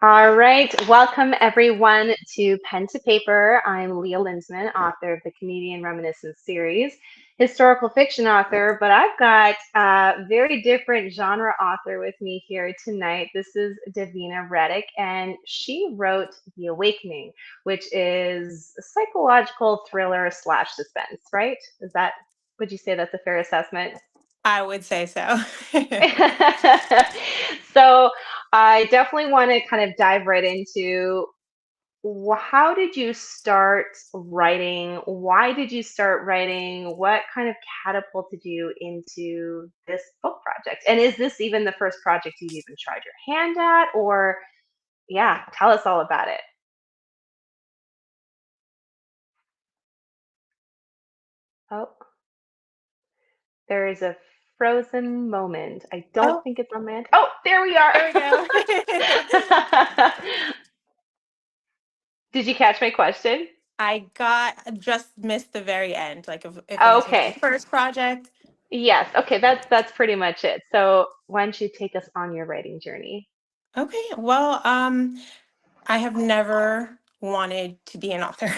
All right, welcome everyone to Pen to Paper. I'm Leah Lindsman, author of the Canadian Reminiscence series, historical fiction author, but I've got a very different genre author with me here tonight. This is Davina Reddic, and she wrote The Awakening, which is a psychological thriller slash suspense, right? Would you say that's a fair assessment? I would say so. So I definitely want to kind of dive right into how did you start writing? Why did you start writing? What kind of catapulted you into this book project? And is this even the first project you've even tried your hand at? Or, yeah, tell us all about it. Oh, there is a frozen moment. I don't Oh, think it's on my end. Oh, there we are. there we go. Did you catch my question? I just missed the very end, like if it was my Okay. first project. Yes. Okay. That's pretty much it. So why don't you take us on your writing journey? Okay, well, I have never wanted to be an author.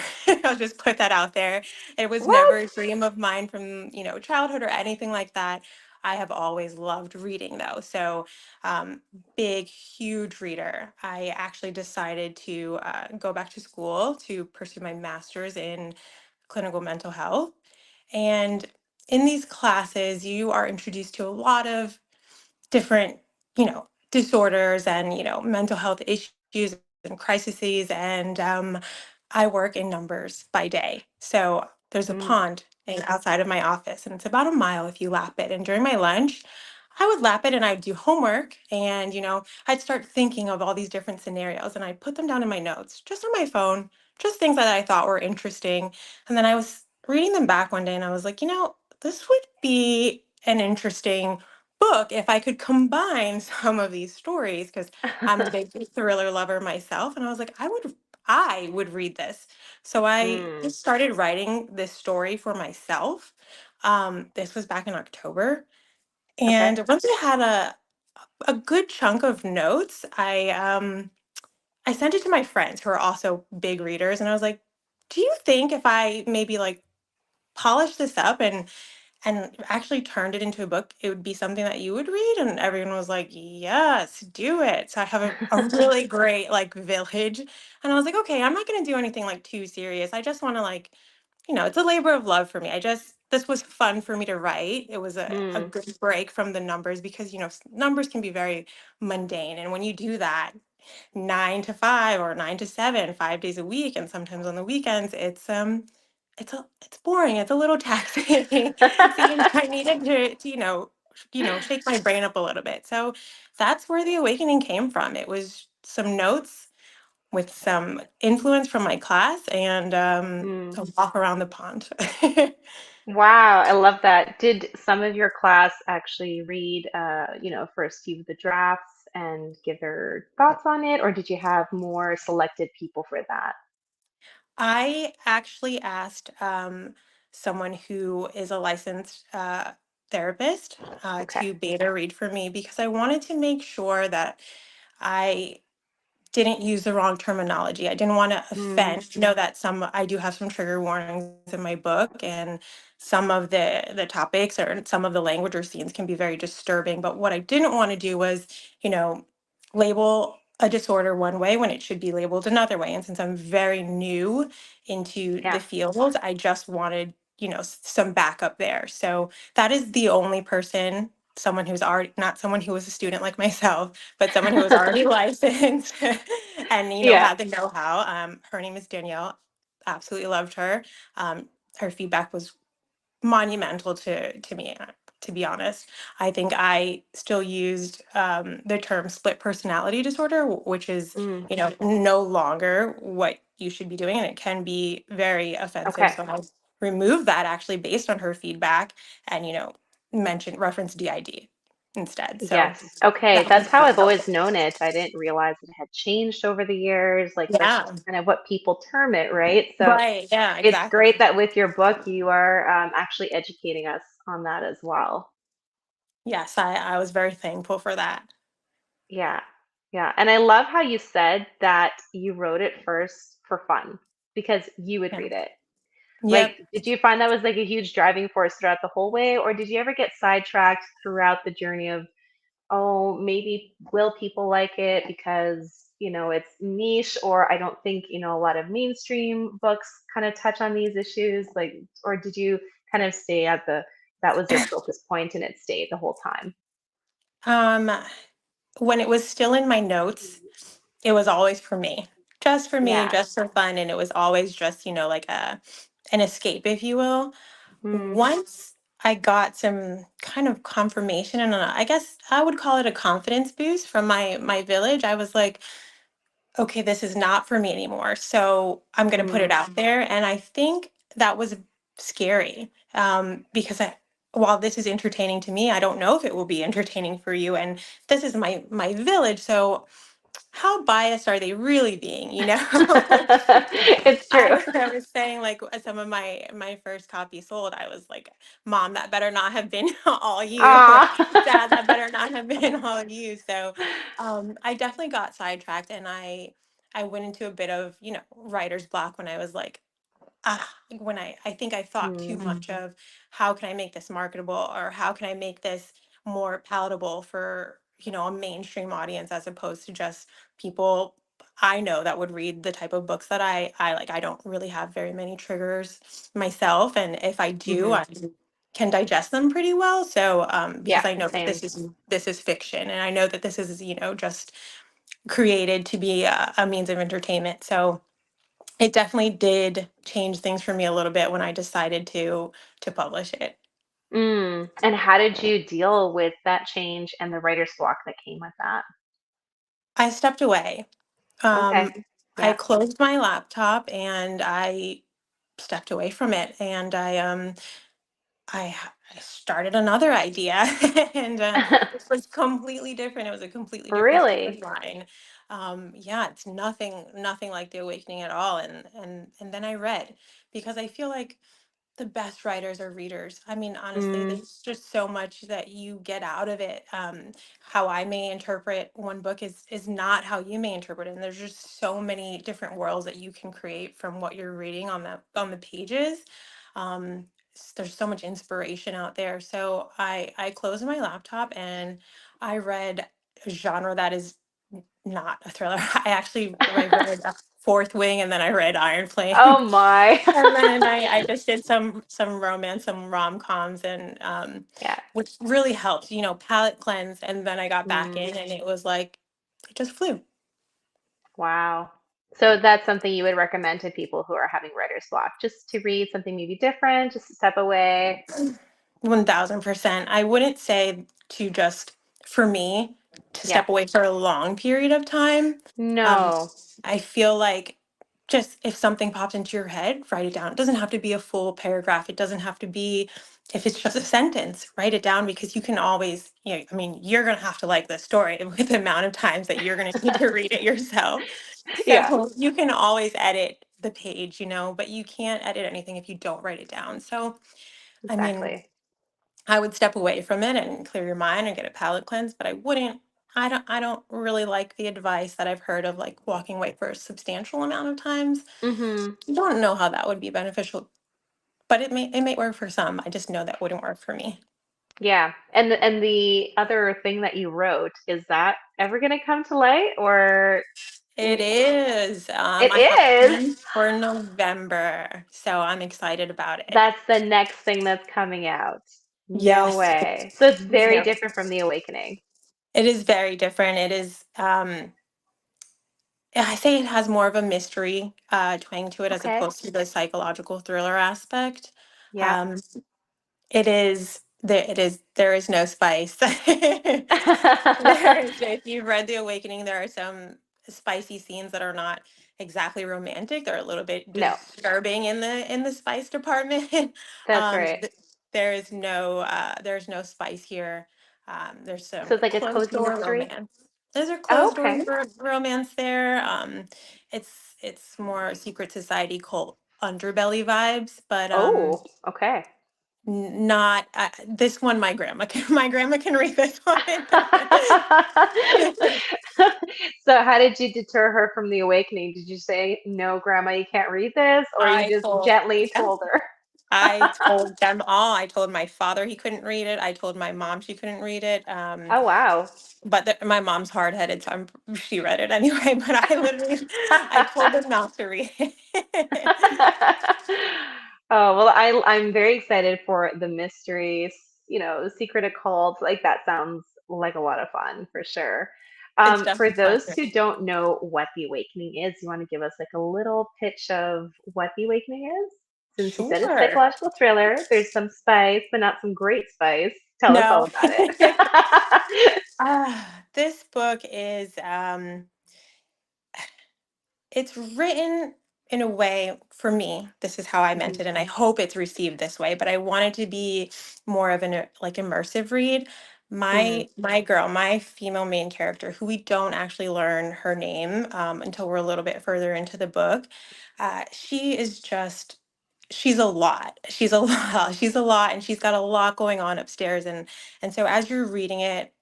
I'll just put that out there. It was never What? a dream of mine from, childhood or anything like that. I have always loved reading though. So, um, big, huge reader. I actually decided to go back to school to pursue my master's in clinical mental health. And in these classes, you are introduced to a lot of different, disorders and, mental health issues and crises. And I work in numbers by day. So there's a Mm, pond outside of my office, and it's about a mile if you lap it. And during my lunch, I would lap it and I would do homework. And, I'd start thinking of all these different scenarios and I'd put them down in my notes, just on my phone, just things that I thought were interesting. And then I was reading them back one day and I was like, this would be an interesting book if I could combine some of these stories because I'm a big thriller lover myself, and I was like, I would read this. So I mm, just started writing this story for myself. This was back in October, okay. and once I had a good chunk of notes, I sent it to my friends who are also big readers, and I was like, "Do you think if I maybe like polish this up and actually turned it into a book, it would be something that you would read?" And everyone was like, "Yes, do it." So I have a really great like village. And I was like, okay, I'm not gonna do anything like too serious. I just wanna like, it's a labor of love for me. This was fun for me to write. It was a Mm, good break from the numbers because numbers can be very mundane. And when you do that 9 to 5 or 9 to 7, 5 days a week, and sometimes on the weekends, it's boring. It's a little taxing. See, I needed to shake my brain up a little bit. So that's where the awakening came from. It was some notes with some influence from my class and mm. a walk around the pond. Wow, I love that. Did some of your class actually read, first few of the drafts and give their thoughts on it, or did you have more selected people for that? I actually asked someone who is a licensed therapist Okay. to beta read for me because I wanted to make sure that I didn't use the wrong terminology. I didn't want to Mm, offend. Know that I do have some trigger warnings in my book, and some of the topics or some of the language or scenes can be very disturbing. But what I didn't want to do was, you know, label a disorder one way when it should be labeled another way. And since I'm very new into the yeah. field, I just wanted, some backup there. So that is the only person, someone who's already not someone who was a student like myself, but someone who was already licensed and Yeah. had the know-how. Her name is Danielle. Absolutely loved her. Her feedback was monumental to me. To be honest, I think I still used the term split personality disorder, which is Mm, no longer what you should be doing, and it can be very offensive. okay. So I removed that actually based on her feedback, and mentioned reference DID instead. So Yes. Okay. that That's was how my I've always focus. known it. I didn't realize it had changed over the years. Like that's Yeah. just kind of what people term it, right? So Right. Yeah. it's great Exactly. that with your book you are actually educating us on that as well. Yes, I was very thankful for that. Yeah. Yeah. And I love how you said that you wrote it first for fun because you would Yeah. read it. Like, Yep. did you find that was like a huge driving force throughout the whole way, or did you ever get sidetracked throughout the journey of, oh, maybe will people like it because, it's niche, or I don't think, a lot of mainstream books kind of touch on these issues, like, or did you kind of stay at that was your focus point and it stayed the whole time? Um, when it was still in my notes, it was always for me, Yeah. just for fun, and it was always just, like an escape, if you will. Mm, Once I got some kind of confirmation, and I guess I would call it a confidence boost from my village, I was like, okay, this is not for me anymore. So I'm going to put it mm. out there. And I think that was scary, because while this is entertaining to me, I don't know if it will be entertaining for you. And this is my village. So how biased are they really being? It's true. I was saying, like, some of my first copy sold, I was like, Mom, that better not have been all you, or Ah. Dad, that better not have been all you. So I definitely got sidetracked, and I went into a bit of, writer's block when I was like, when I think I thought too Mm, much of how can I make this marketable, or how can I make this more palatable for, a mainstream audience, as opposed to just people I know that would read the type of books that I like. I don't really have very many triggers myself, and if I do, hmm. I can digest them pretty well. So Yeah, because I know that same. this is fiction, and I know that this is, just created to be a means of entertainment. So it definitely did change things for me a little bit when I decided to publish it. And how did you deal with that change and the writer's block that came with that? I stepped away. Okay. I Yeah. closed my laptop and I stepped away from it, and I started another idea, and it was completely different. It was a completely different Really? storyline. Yeah, it's nothing like The Awakening at all. And then I read, because I feel like the best writers are readers. I mean, honestly, Mm, there's just so much that you get out of it. How I may interpret one book is not how you may interpret it, and there's just so many different worlds that you can create from what you're reading on the pages. There's so much inspiration out there. So I closed my laptop and I read a genre that is not a thriller. I read Fourth Wing, and then I read Iron oh Flame. my. And then I just did some romance, some rom-coms, and Yeah. which really helped, palate cleanse. And then I got back Mm, in, and it was like it just flew. wow. So that's something you would recommend to people who are having writer's block, just to read something maybe different, just to step away. 1000%. I wouldn't say to just, for me, to Yeah. step away for a long period of time. Um, No. I feel like, just if something pops into your head, write it down. It doesn't have to be a full paragraph. It doesn't have to be, if it's just a sentence, write it down, because you can always, I mean, you're going to have to like this story with the amount of times that you're going to need to read it yourself. Yeah, So you can always edit the page, but you can't edit anything if you don't write it down. So, I mean, exactly. I would step away from it and clear your mind and get a palate cleanse, but I don't really like the advice that I've heard of, like, walking away for a substantial amount of times. Hmm. I don't know how that would be beneficial, but it may work for some. I just know that wouldn't work for me. Yeah. And the other thing that you wrote, is that ever going to come to light, or It is. it I have is? plans for November, so I'm excited about it. That's the next thing that's coming out. No Yes. way. So it's very Yep. different from The Awakening. It is very different. It is. I say it has more of a mystery twang to it, as Okay. opposed to the psychological thriller aspect. Yeah. Um, there is no spice. If you've read The Awakening, there are some spicy scenes that are not exactly romantic. They're a little bit No, disturbing in the spice department. that's um, right. th- there's no spice here. There's So some it's like a closed cozy door mystery. romance. There's a Oh, closed door okay. romance there. It's more secret society cult underbelly vibes, but Oh, okay. not this one. My grandma can my grandma can read this one. So how did you deter her from the awakening? Did you say, "No, Grandma, you can't read this," or you I just told, gently yeah, told her? I told them all. I told my father he couldn't read it. I told my mom she couldn't read it. Oh, wow. But my mom's hard headed, so she read it anyway. But I literally, I told them not to read it. Oh, well, I'm very excited for the mysteries, the secret occult. Like that sounds like a lot of fun for sure. It's For definitely fun. those who don't know what the awakening is, you want to give us like a little pitch of what the awakening is? Since you said it's Sure. psychological thriller, there's some spice, but not some great spice. Tell us all No. about it. This book is it's written in a way, for me, this is how I meant Mhm. it, and I hope it's received this way, but I want it to be more of an like immersive read. Mm, My girl, my female main character, who we don't actually learn her name until we're a little bit further into the book, she is just she's a lot. She's a lot. She's a lot, and she's got a lot going on upstairs. And so as you're reading it,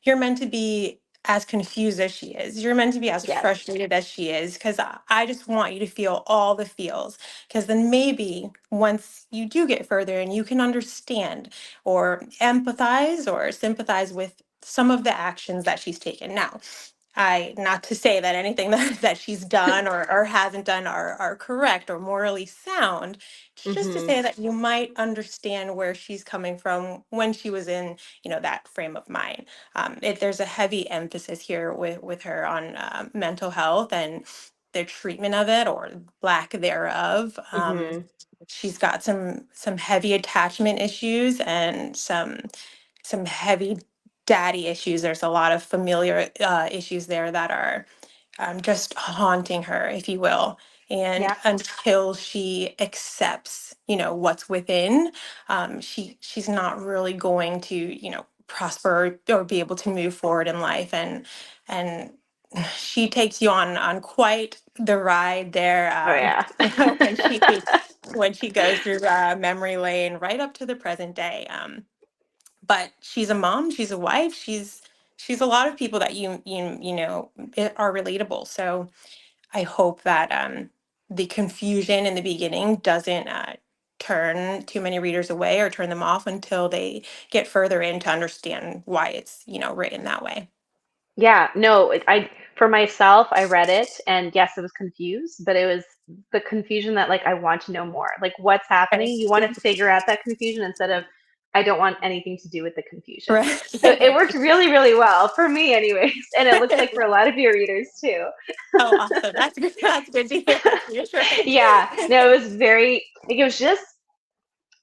you're meant to be as confused as she is. You're meant to be as yes. frustrated as she is, because I just want you to feel all the feels. Because then maybe once you do get further and you can understand or empathize or sympathize with some of the actions that she's taken. Now, not to say that anything that she's done or hasn't done are correct or morally sound. It's just to Hmm. say that you might understand where she's coming from when she was in, that frame of mind. There's a heavy emphasis here with her on mental health and their treatment of it or lack thereof. Hmm. She's got some heavy attachment issues and some heavy daddy issues. There's a lot of familiar issues there that are just haunting her, if you will. And Yeah. until she accepts, what's within, she's not really going to, prosper or be able to move forward in life. And she takes you on quite the ride there. Oh, yeah. When she goes through memory lane right up to the present day. But she's a mom, she's a wife, she's a lot of people that are relatable. So I hope that the confusion in the beginning doesn't turn too many readers away or turn them off until they get further in to understand why it's written that way. Yeah, no, for myself, I read it and yes, I was confused, but it was the confusion that like I want to know more. Like what's happening? You want to figure out that confusion instead of I don't want anything to do with the confusion. So it Right. worked really, really well for me anyways, and it looks like for a lot of your readers too. Oh, awesome. That's good. That's good to hear. That's reassuring. Yeah, no, it was very like it was just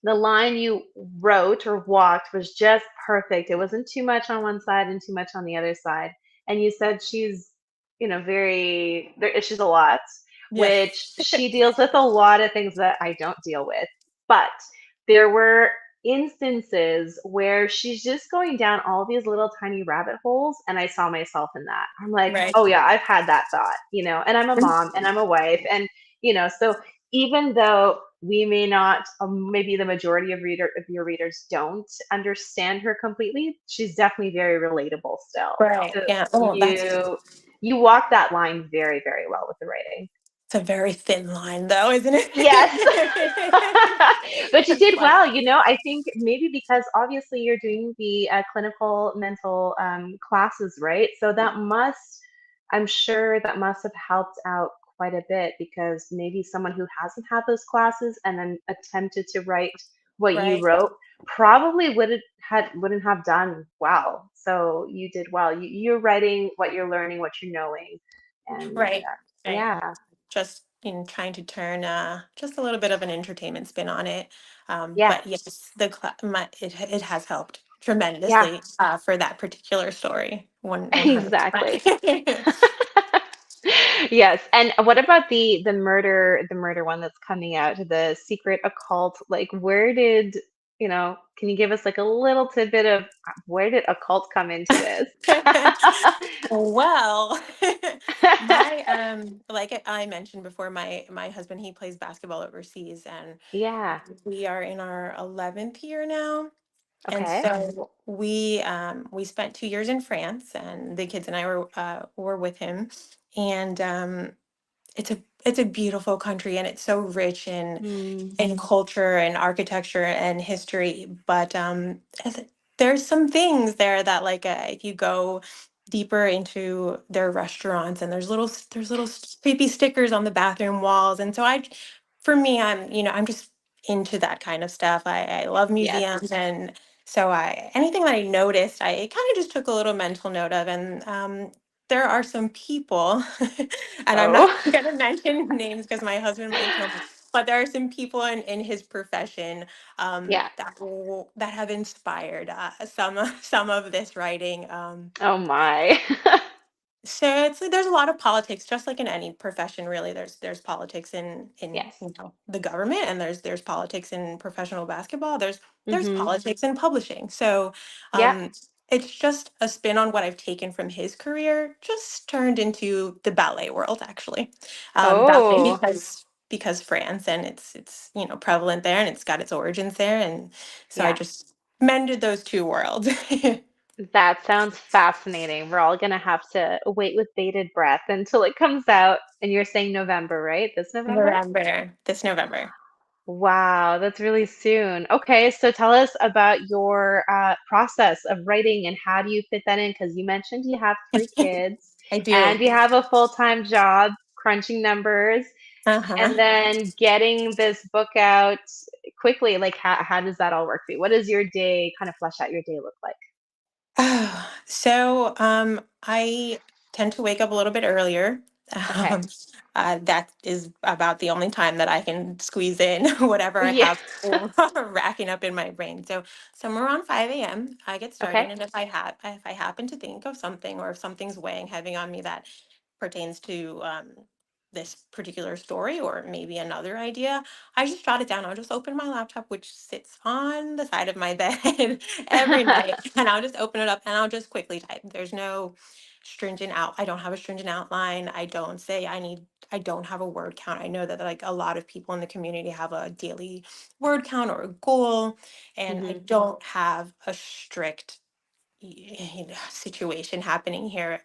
the line you wrote or walked was just perfect. It wasn't too much on one side and too much on the other side. And you said she's, she's a lot, which Yes. she deals with a lot of things that I don't deal with. But there were instances where she's just going down all these little tiny rabbit holes. And I saw myself in that. I'm like, Right. oh, yeah, I've had that thought, and I'm a mom and I'm a wife. And, so even though we may not maybe the majority of your readers don't understand her completely, she's definitely very relatable still. Right. So Yeah. Oh, you walk that line very, very well with the writing. it's a very thin line, though, isn't Yes. it? But you It's did like, well, I think maybe because obviously you're doing the clinical mental classes, right? So I'm sure that must have helped out quite a bit because maybe someone who hasn't had those classes and then attempted to write what you right, wrote probably wouldn't have done well. So you did well. You're writing what you're learning, what you're knowing, and right, right. yeah, Just trying to turn just a little bit of an entertainment spin on it. yeah, But yes, it has helped yeah, tremendously for that particular story. 100%. exactly. Yes. And what about the murder one that's coming out, the secret occult? Like where did, can you give us like a little tidbit of where did occult come into this? Well, my like I mentioned before, my husband, he plays basketball overseas, and Yeah. we are in our 11th year now. And Okay. so we spent 2 years in France, and the kids and I were with him. And it's a beautiful country, and it's so rich Mm, in culture and architecture and history. But there's some things there that, like, if you go deeper into their restaurants, and there's little creepy stickers on the bathroom walls. And so for me, I'm just into that kind of stuff. I love yes. museums. And so I anything that I noticed, I kind of just took a little mental note of. And there are some people, and I'm not Oh, going to mention names because my husband might kill me, but there are some people in his profession, yeah. that have inspired some of this writing. Oh my. So there's a lot of politics, just like in any profession, really. There's politics in Yes. the government, and there's politics in professional basketball. There's Mm-hmm. politics in publishing. So Yeah. um, it's just a spin on what I've taken from his career, just turned into the ballet world, actually. Ballet Oh, because France, and it's prevalent there, and it's got its origins there. And so I yeah. just mended those two worlds. That sounds fascinating. We're all gonna have to wait with bated breath until it comes out. And you're saying November, right? This November? This November. Wow, that's really soon. Okay, so tell us about your process of writing and how do you fit that in? Because you mentioned you have three kids I and do. you have a full-time job crunching numbers and Uh-huh. then getting this book out quickly. Like, how does that all work for you? What does your day kind of flesh out your day look like? So I tend to wake up a little bit earlier. Okay. Um, that is about the only time that I can squeeze in whatever I Yeah. have racking up in my brain. So somewhere around 5 a.m. I get started, Okay. and if I happen to think of something, or if something's weighing heavy on me that pertains to this particular story, or maybe another idea, I just jot it down. I'll just open my laptop, which sits on the side of my bed every night, and I'll just open it up and I'll just quickly type. There's no I don't have a stringent outline. I don't have a word count. I know that, like, a lot of people in the community have a daily word count or a goal, and I Hmm. don't have a strict situation happening here,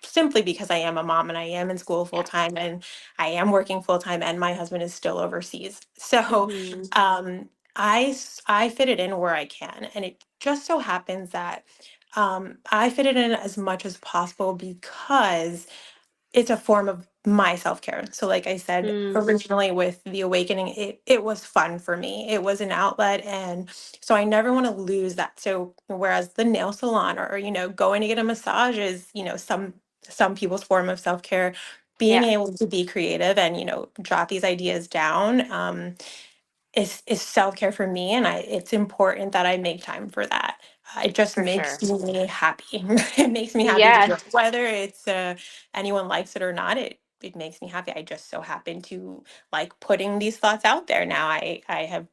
simply because I am a mom, and I am in school full Yeah. time, and I am working full time, and my husband is still overseas. So Hmm. I fit it in where I can, and it just so happens that I fit it in as much as possible because it's a form of my self-care. So, like I said, Mm. originally with The Awakening, it was fun for me. It was an outlet, and so I never want to lose that. So whereas the nail salon, or going to get a massage is, some people's form of self-care, being Yeah, able to be creative and, jot these ideas down, is self-care for me, and it's important that I make time for that. It just for makes sure. me happy. It makes me happy to do Yeah. it. Whether it's anyone likes it or not, it makes me happy. I just so happen to like putting these thoughts out there now. I have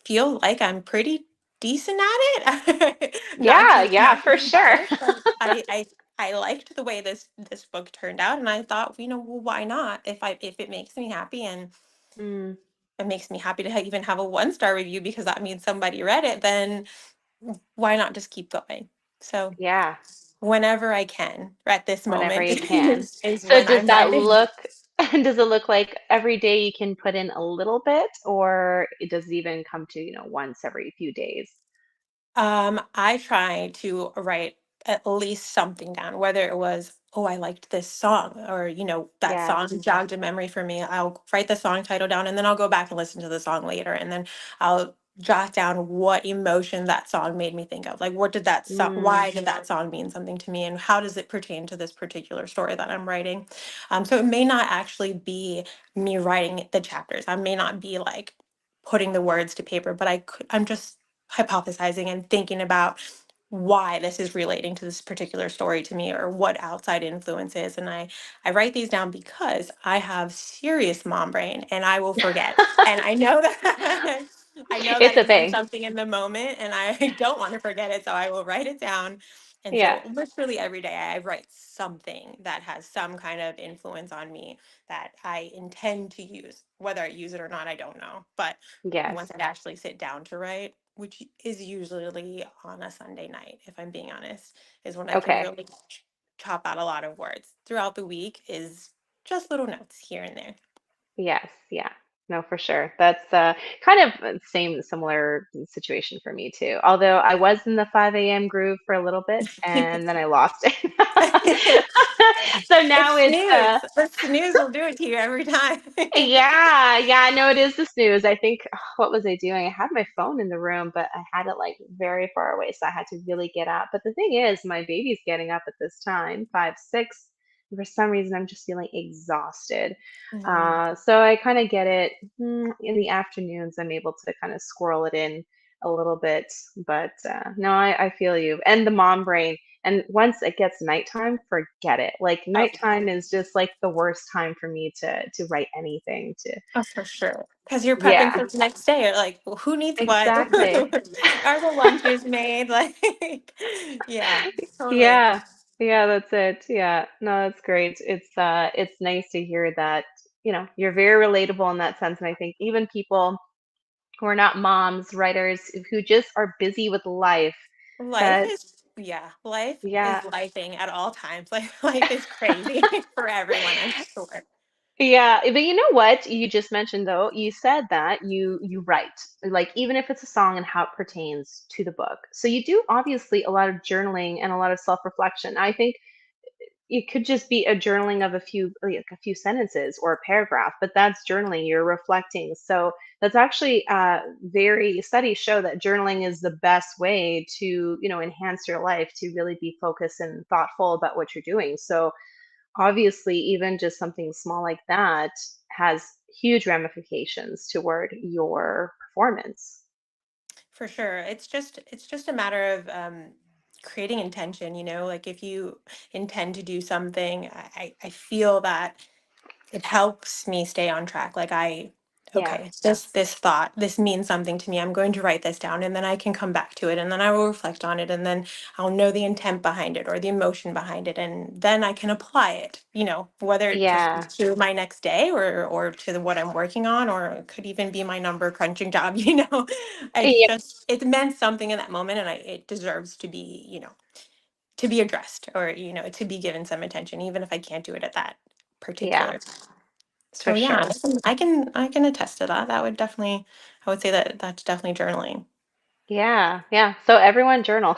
feel like I'm pretty decent at it. not Yeah, to yeah, not to for be sure. biased, but I liked the way this book turned out, and I thought, well, why not? If it makes me happy, and Mm, it makes me happy to even have a 1-star review because that means somebody read it, then why not just keep going? So yeah, whenever I can, at this whenever moment, you can. is So when does I'm that writing. look does it look like every day you can put in a little bit, or it does it even come to, once every few days? I try to write at least something down, whether it was, oh, I liked this song, or, that Yes. song jogged a memory for me. I'll write the song title down, and then I'll go back and listen to the song later. And then I'll jot down what emotion that song made me think of. Like, Mm, why did that song mean something to me? And how does it pertain to this particular story that I'm writing? So it may not actually be me writing the chapters. I may not be like putting the words to paper, but I'm just hypothesizing and thinking about why this is relating to this particular story to me, or what outside influence is. And I write these down because I have serious mom brain, and I will forget. And I know that I know that it's a it means thing. something in the moment, and I don't want to forget it, so I will write it down. And Yeah. so literally every day I write something that has some kind of influence on me that I intend to use. Whether I use it or not, I don't know, but once Yes. I actually sit down to write, which is usually on a Sunday night, if I'm being honest, is when I can Okay. really chop out a lot of words. Throughout the week is just little notes here and there. Yes, yeah. No, for sure. That's kind of same similar situation for me too. Although I was in the 5 a.m. groove for a little bit and then I lost it. So now It's it's snooze. The snooze will do it to you every time. yeah, yeah, no, it is the snooze. I think what was I doing? I had my phone in the room, but I had it like very far away, so I had to really get up. But the thing is, my baby's getting up at this time, 5, 6. And for some reason, I'm just feeling exhausted. Mhm. So I kind of get it in the afternoons. I'm able to kind of squirrel it in a little bit, but no, I feel you. And the mom brain. And once it gets nighttime, forget it. Like Oh, nighttime is just like the worst time for me to write anything to. oh, for sure. Because you're prepping Yeah, for the next day. You're like, well, who needs what? exactly. Are the lunches made? Like, yeah, totally. Yeah. Yeah, that's it. Yeah. No, that's great. It's nice to hear that, you're very relatable in that sense. And I think even people who are not moms, writers who just are busy with life, Life that is, yeah, life is yeah, lifing at all times. Like, life is crazy for everyone, I'm sure. yeah, but you know what? You just mentioned though, you said that you write, like even if it's a song and how it pertains to the book. So you do obviously a lot of journaling and a lot of self-reflection. I think it could just be a journaling of a few sentences or a paragraph, but that's journaling. You're reflecting. So that's actually very studies show that journaling is the best way to enhance your life, to really be focused and thoughtful about what you're doing. So obviously even just something small like that has huge ramifications toward your performance. For sure. It's just a matter of creating intention, like if you intend to do something, I feel that it helps me stay on track. Like Yeah, okay, this thought, this means something to me. I'm going to write this down and then I can come back to it and then I will reflect on it and then I'll know the intent behind it or the emotion behind it and then I can apply it, whether it just yeah, is to my next day or to what I'm working on or it could even be my number crunching job, It's yeah, just it meant something in that moment and it deserves to be addressed or to be given some attention even if I can't do it at that yeah, particular. So for yeah, sure. I can attest to that. That would definitely I would say that that's definitely journaling. Yeah, yeah. So everyone journal,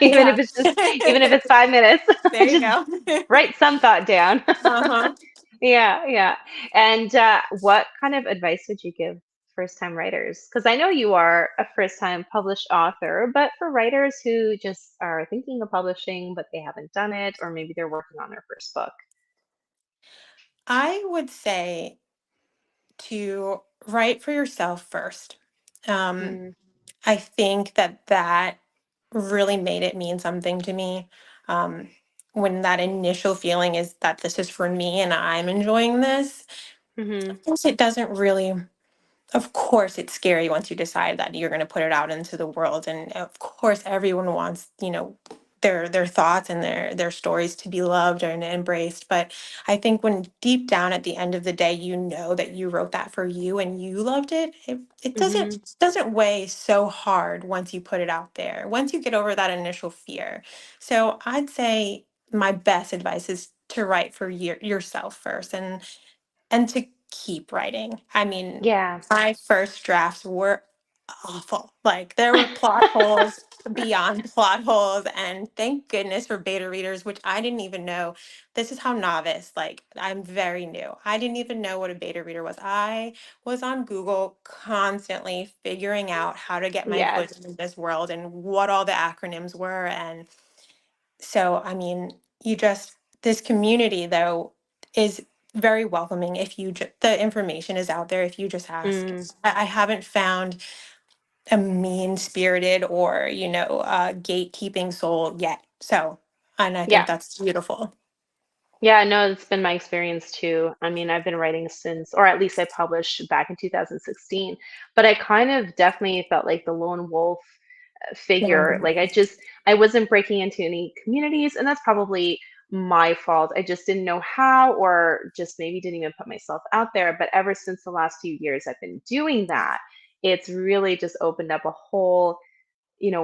even if Yeah. it's just, even if it's 5 minutes, There you just go. write some thought down. Uh-huh. Yeah, yeah. And what kind of advice would you give first-time writers? Because I know you are a first-time published author, but for writers who just are thinking of publishing, but they haven't done it, or maybe they're working on their first book. I would say to write for yourself first. Um, Mm, I think that really made it mean something to me. Um, when that initial feeling is that this is for me and I'm enjoying this, mm-hmm, of course it doesn't really. Of course, it's scary once you decide that you're going to put it out into the world, and of course, everyone wants their thoughts and their stories to be loved and embraced. But I think when deep down at the end of the day, you know that you wrote that for you and you loved it, it mm-hmm. doesn't weigh so hard once you put it out there. Once you get over that initial fear, so I'd say my best advice is to write for yourself first, and to keep writing. I mean, Yeah, my first drafts were awful. Like there were plot holes beyond plot holes and thank goodness for beta readers which I didn't even know. This is how novice, like I'm very new. I didn't even know what a beta reader was. I was on Google constantly figuring out how to get my yes, foot in this world and what all the acronyms were and so, I mean, this community though is very welcoming if the information is out there if you just ask. mm, I haven't found a mean spirited or, gatekeeping soul yet. So, and I think yeah. that's beautiful. Yeah, no, it's been my experience too. I mean, I've been writing since, or at least I published back in 2016, but I kind of definitely felt like the lone wolf figure. Mhm. Like I wasn't breaking into any communities, and that's probably my fault. I just didn't know how, or just maybe didn't even put myself out there. But ever since the last few years, I've been doing that. it's really just opened up a whole,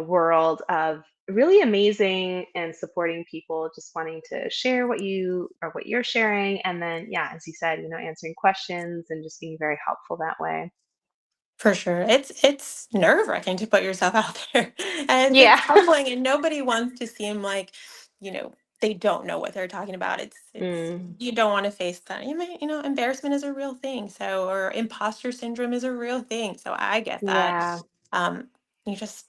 world of really amazing and supporting people just wanting to share what you're sharing. And then, yeah, as you said, answering questions and just being very helpful that way. For sure. It's nerve-wracking to put yourself out there. And it's Yeah. humbling and nobody wants to seem like, you know, they don't know what they're talking about. It's Mm, you don't want to face that. Embarrassment is a real thing. So or imposter syndrome is a real thing. So I get that. yeah. Um, you just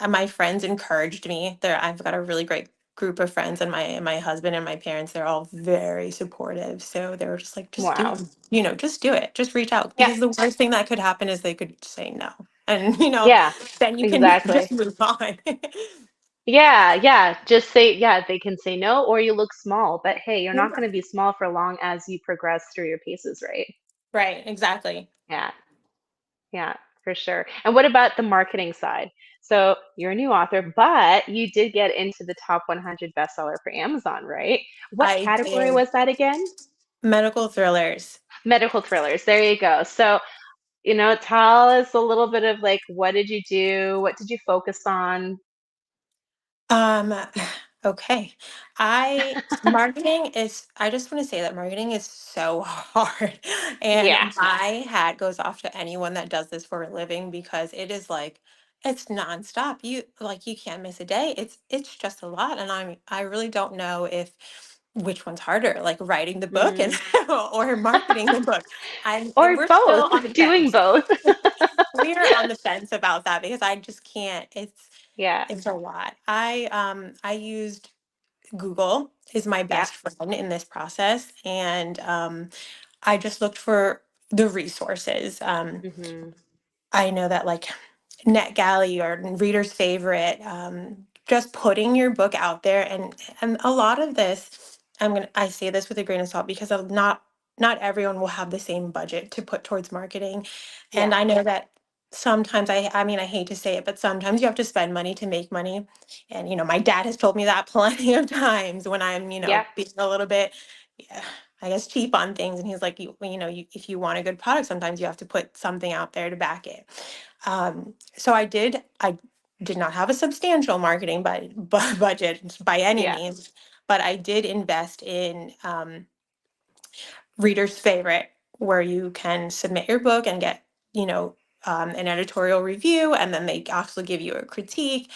my friends encouraged me. I've got a really great group of friends, and my husband and my parents, they're all very supportive. So they were just like, just do it. Wow. Just do it. Just reach out Yeah. because the worst thing that could happen is they could say no. And Yeah. then you can Exactly. just move on. Yeah, yeah. Just say, yeah, they can say no, or you look small, but hey, you're not Yeah. going to be small for long as you progress through your paces, right? Right, exactly. Yeah, yeah, for sure. And what about the marketing side? So you're a new author, but you did get into the top 100 bestseller for Amazon, right? What I category did was that again? medical thrillers. Medical thrillers. There you go. So, tell us a little bit of like, what did you do? What did you focus on? Um, okay. I just want to say that marketing is so hard. And Yeah. my hat goes off to anyone that does this for a living because it is like it's nonstop. You can't miss a day. It's just a lot. And I really don't know if which one's harder, like writing the book and Mm. or marketing the book. Or We're still both, on the doing fence. both. We're on the fence about that because I just can't. Yeah. It's a lot. I used Google is my Yeah. best friend in this process, and I just looked for the resources. Mhm. I know that like NetGalley or Reader's Favorite, just putting your book out there, and a lot of this, I say this with a grain of salt because of not everyone will have the same budget to put towards marketing, and Yeah. I know that sometimes I mean I hate to say it, but sometimes you have to spend money to make money, and my dad has told me that plenty of times when I'm Yeah. being a little bit. Yeah, I guess cheap on things, and he's like, if you want a good product, sometimes you have to put something out there to back it. So I did not have a substantial marketing budget by any Yeah. means, but I did invest in Reader's Favorite, where you can submit your book and get, an editorial review, and then they also give you a critique.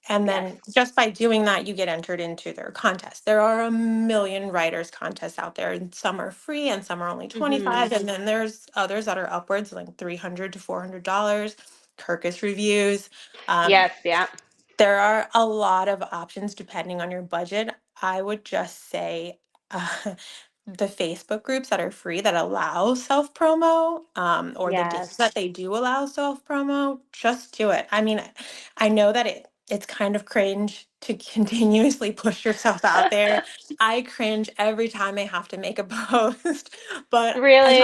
And Yes. then just by doing that, you get entered into their contest. There are a million writers contests out there, and some are free and some are only Mhm. 25. And then there's others that are upwards like $300 to $400. Kirkus reviews. Um, Yes, yeah. there are a lot of options depending on your budget. I would just say the Facebook groups that are free that allow self promo, or the days Yes. that they do allow self promo, just do it. I mean, I know that it's kind of cringe to continuously push yourself out there. I cringe every time I have to make a post, but Really?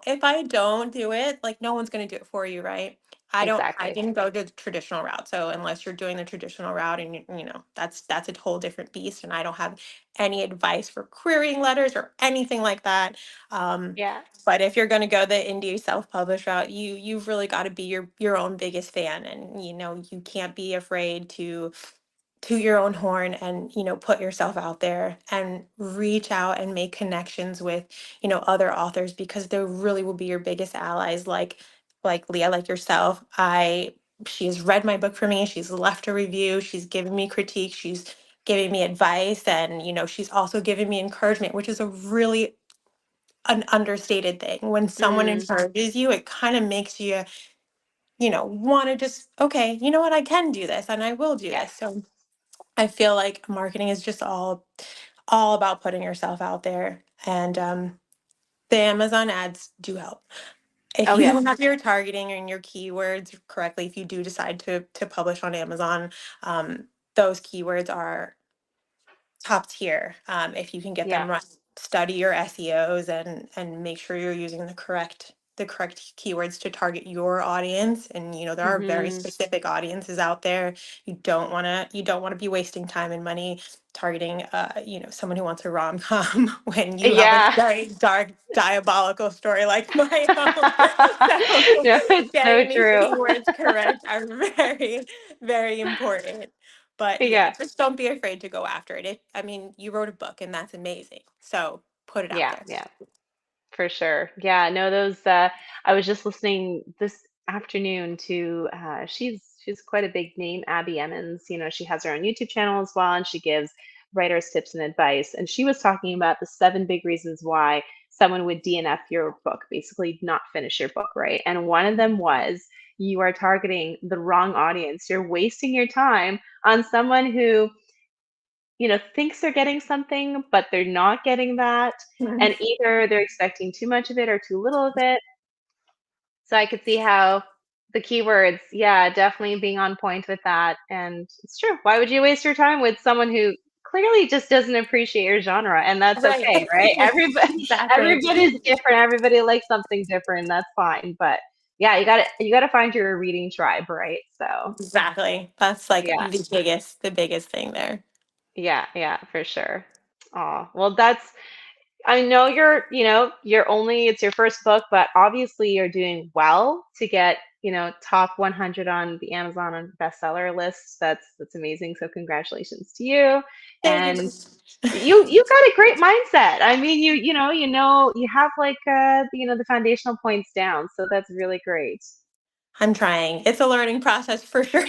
if I don't do it, like no one's going to do it for you, right? I Exactly. didn't go to the traditional route. So unless you're doing the traditional route and that's a whole different beast, and I don't have any advice for querying letters or anything like that. Um, Yeah. but if you're going to go the indie self-published route, you've really got to be your own biggest fan, and you can't be afraid to toot your own horn and put yourself out there and reach out and make connections with other authors, because they really will be your biggest allies, like Leah, like yourself. I She's read my book for me, she's left a review, she's given me critique, she's giving me advice, and she's also giving me encouragement, which is a really an understated thing. When someone Mm. encourages you, it kind of makes you want to just, okay, you know what, I can do this and I will do Yes. this. So I feel like marketing is just all about putting yourself out there, and the Amazon ads do help. If Oh, you yes. have your targeting and your keywords correctly, if you do decide to publish on Amazon, um, those keywords are top tier. If you can get them Yeah. right, study your SEOs and make sure you're using the correct the correct keywords to target your audience. And there are very Hmm. specific audiences out there. You don't want to be wasting time and money targeting someone who wants a rom-com when you have a Yeah. very dark diabolical story like my own. So No, it's so getting these true. keywords correct are very, very important. But yeah, Yeah. just don't be afraid to go after it. I mean, you wrote a book and that's amazing. So put it out Yeah. there. Yeah. For sure. Yeah, no, those I was just listening this afternoon to she's quite a big name, Abby Emmons. She has her own YouTube channel as well, and she gives writers tips and advice. And she was talking about the 7 big reasons why someone would DNF your book, basically not finish your book, right? And one of them was you are targeting the wrong audience. You're wasting your time on someone who thinks they're getting something, but they're not getting that. Mhm. And either they're expecting too much of it or too little of it. So I could see how the keywords, yeah, definitely being on point with that. And it's true. Why would you waste your time with someone who clearly just doesn't appreciate your genre? And that's Right. okay, right? Everybody, Exactly. everybody's different. Everybody likes something different. That's fine. But yeah, you gotta find your reading tribe, right? So Exactly. That's like yeah. the biggest thing there. Yeah, yeah, for sure. Oh, well, I know it's your first book, but obviously you're doing well to get, top 100 on the Amazon and bestseller list. That's amazing. So congratulations to you. Thank you. And you got a great mindset. I mean, you have like the foundational points down. So that's really great. I'm trying. It's a learning process for sure.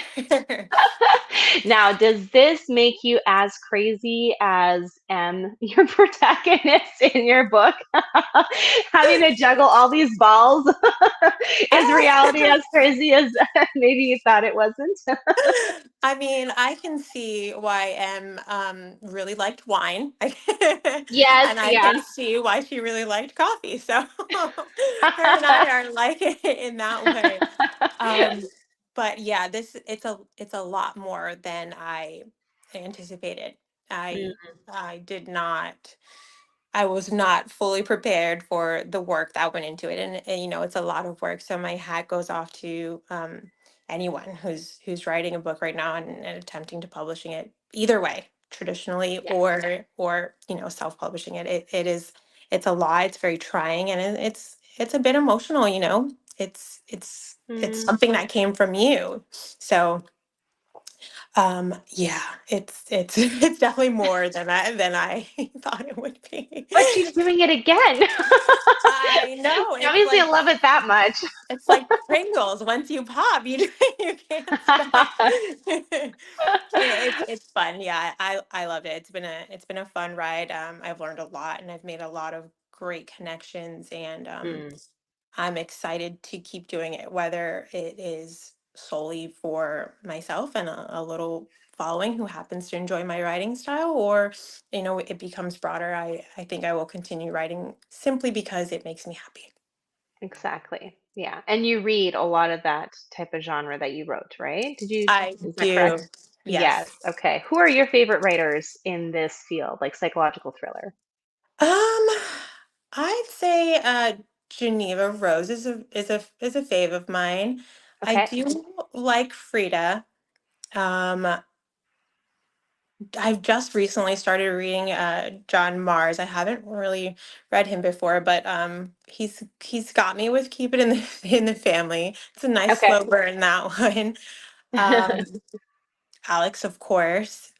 Now, does this make you as crazy as your protagonist in your book? Having to juggle all these balls? Is reality Ah! as crazy as maybe you thought it wasn't? I mean, I can see why Em really liked wine, and Yes, I yeah. can see why she really liked coffee. So her and I are like in that way. Um, but yeah, it's a lot more than I anticipated. I Mm, I did not. I was not fully prepared for the work that went into it, and it's a lot of work. So my hat goes off to anyone who's writing a book right now and attempting to publishing it either way, traditionally yeah. or self-publishing it. It's a lot. It's very trying, and it's a bit emotional. It's Mm. something that came from you. So yeah, it's it's definitely more than I thought it would be. But she's doing it again. I know. You obviously love it that much. It's like Pringles. Once you pop, you can't stop. It's fun. Yeah, I loved it. It's been a fun ride. I've learned a lot and I've made a lot of great connections, and Mm, I'm excited to keep doing it, whether it is solely for myself and a little following who happens to enjoy my writing style, or it becomes broader. I think I will continue writing simply because it makes me happy. exactly. Yeah. And you read a lot of that type of genre that you wrote, right? I Is that do. correct? Yes. Yes. Okay. Who are your favorite writers in this field, like psychological thriller? Um, I'd say Geneva Rose is a fave of mine. I Okay. do like Frida. Um, I've just recently started reading John Mars. I haven't really read him before, but he's got me with Keep It in the in the Family. It's a nice Okay. slow burn, that one. Um, Alex, of course.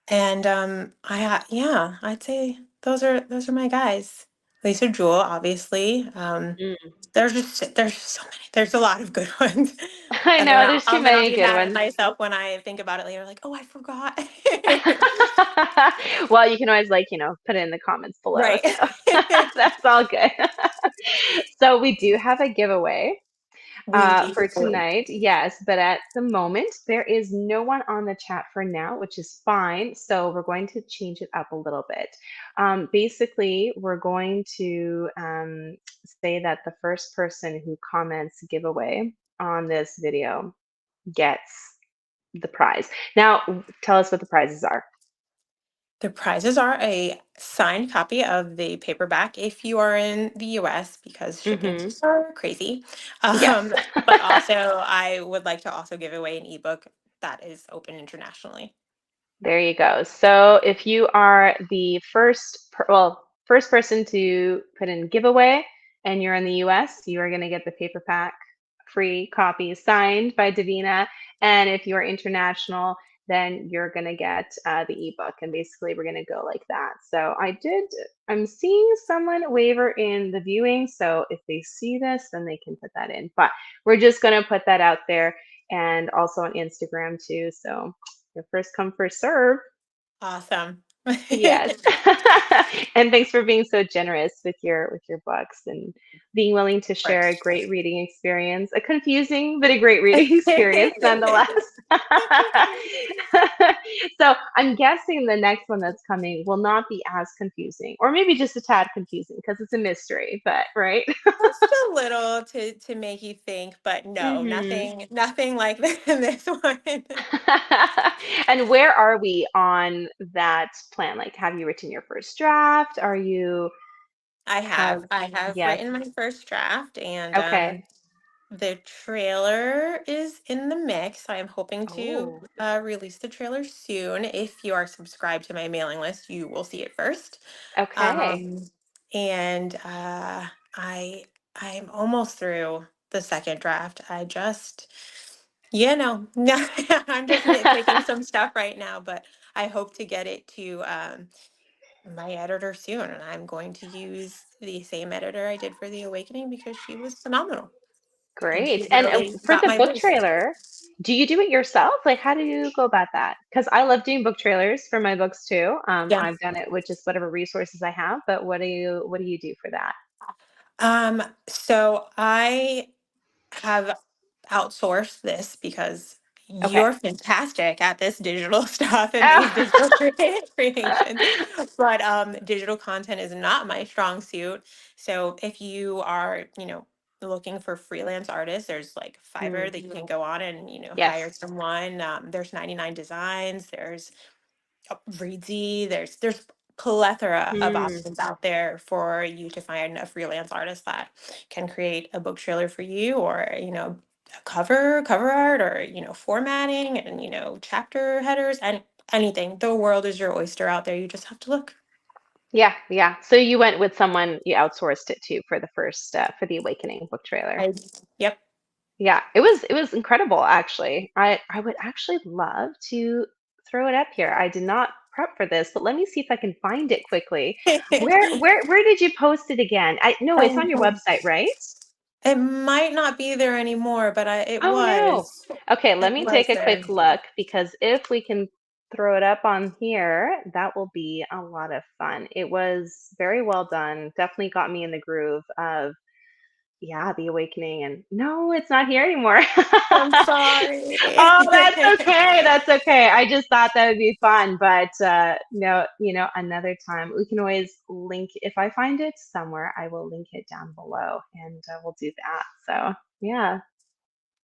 And yeah, I'd say those are my guys. Lisa Jewell, obviously. Mm. There's so many. There's a lot of good ones. I And then know I'll, there's too and then I'll many be good mad at ones. myself when I think about it later, like, oh, I forgot. Well, you can always put it in the comments below. Right. So that's all good. So we do have a giveaway. We For do. tonight, yes, but at the moment, there is no one on the chat for now, which is fine. So we're going to change it up a little bit. Basically, we're going to say that the first person who comments giveaway on this video gets the prize. Now, tell us what the prizes are. The prizes are a signed copy of the paperback if you are in the US because shipping Mm-hmm. fees are crazy. Yes. Um, but also, I would like to also give away an ebook that is open internationally. There you go. So if you are the first person to put in giveaway and you're in the US, you are going to get the paperback free copy signed by Davina. And if you're international, then you're going to get the ebook. And basically, we're going to go like that. So I'm seeing someone waver in the viewing. So if they see this, then they can put that in. But we're just going to put that out there and also on Instagram too. So your first come, first serve. Awesome. Yes. And thanks for being so generous with your books and being willing to share a great reading experience, a confusing but a great reading experience nonetheless. So I'm guessing the next one that's coming will not be as confusing, or maybe just a tad confusing because it's a mystery, but right? Just a little to make you think, but no, Hmm. nothing like this one. And where are we on that plan? Like, have you written your first draft? Are you have I have yes. written my first draft, and Okay. the trailer is in the mix. I am hoping to Oh, release the trailer soon. If you are subscribed to my mailing list, you will see it first. okay. Um, and I I'm almost through the second draft. I just, you know, I'm just nitpicking some stuff right now, but I hope to get it to my editor soon. And I'm going to use the same editor I did for The Awakening because she was phenomenal and Great. she And really for got the my book voice. trailer, do you do it yourself? Like, how do you go about that? Because I love doing book trailers for my books too. Yeah. I've done it with just whatever resources I have, but what do you do for that? So I have outsourced this because Okay. you're fantastic at this digital stuff and these Oh. digital creations. But digital content is not my strong suit. So if you are, looking for freelance artists, there's like Hmm. Fiverr that you can go on and, hire Yes. someone. There's 99 Designs. There's Reedsy. There's plethora of Hmm. options out there for you to find a freelance artist that can create a book trailer for you, or a cover art, or formatting, and chapter headers, and anything. The world is your oyster out there. You just have to look. Yeah, yeah. So you went with someone you outsourced it to for the first for the Awakening book trailer. I, yep. Yeah, it was incredible actually. I would actually love to throw it up here. I did not prep for this, but let me see if I can find it quickly. Where did you post it again? I no, it's on your Um, website, right? it might not be there anymore, but it Oh no. was. Okay, let It me was take a there. quick look because if we can throw it up on here, that will be a lot of fun. It was very well done. Definitely got me in the groove of yeah, The Awakening, and no, it's not here anymore. I'm sorry. Oh, that's okay. That's okay. I just thought that would be fun, but no, another time we can always link. If I find it somewhere, I will link it down below, and we'll do that. So yeah,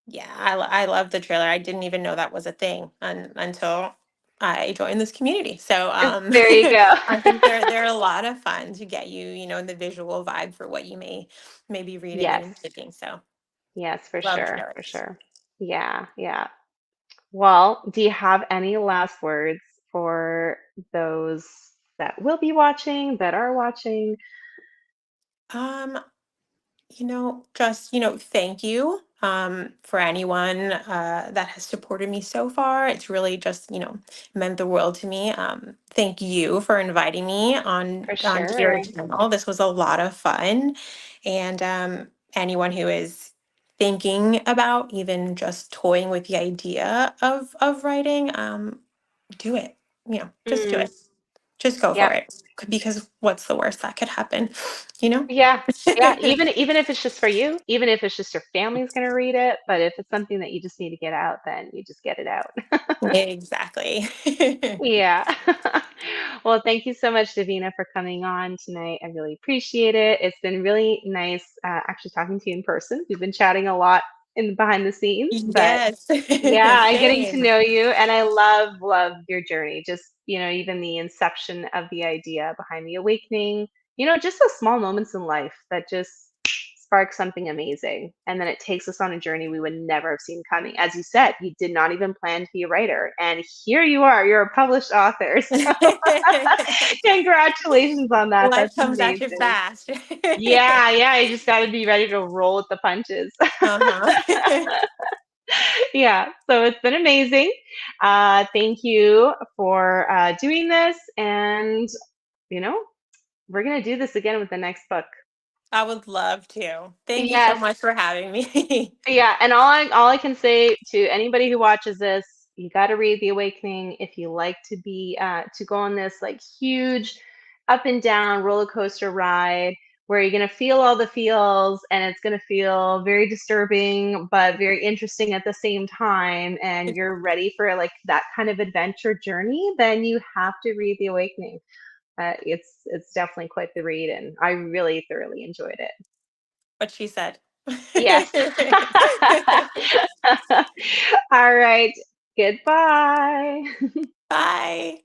Yeah, I love the trailer. I didn't even know that was a thing until I joined this community. So there you go. I think they're a lot of fun to get you, in the visual vibe for what you may be reading Yes, and thinking. So yes, for love sure, for trailers. sure. Yeah, yeah. Well, do you have any last words for those that will be watching, that are watching? Um, just, thank you for anyone that has supported me so far. It's really just, meant the world to me. Thank you for inviting me For onto your sure. channel. This was a lot of fun. And anyone who is thinking about even just toying with the idea of writing, do it. Just do Mm, it. Just go for yep. it. Because what's the worst that could happen? You know? Yeah. Yeah. Even if it's just for you, even if it's just your family's gonna read it, but if it's something that you just need to get out, then you just get it out. Exactly. Yeah. Well, thank you so much, Davina, for coming on tonight. I really appreciate it. It's been really nice actually talking to you in person. We've been chatting a lot in behind the scenes, but Yes. yeah, and getting to Same. know you. And I love your journey. Just, even the inception of the idea behind the awakening, just those small moments in life that just spark something amazing. And then it takes us on a journey we would never have seen coming. As you said, you did not even plan to be a writer. And here you are, you're a published author. So congratulations on that. Life That's comes at you amazing. fast. Yeah, yeah, you just got to be ready to roll with the punches. Uh-huh. Yeah, so it's been amazing. Thank you for doing this. And, you know, we're going to do this again with the next book. I would love to. Thank you so Yes. much for having me. Yeah. And all I can say to anybody who watches this, you got to read The Awakening if you like to be, to go on this like huge up and down roller coaster ride where you're going to feel all the feels and it's going to feel very disturbing but very interesting at the same time, and you're ready for like that kind of adventure journey, then you have to read The Awakening. It's definitely quite the read, and I really thoroughly enjoyed it. What she said. Yes. All right. Goodbye. Bye.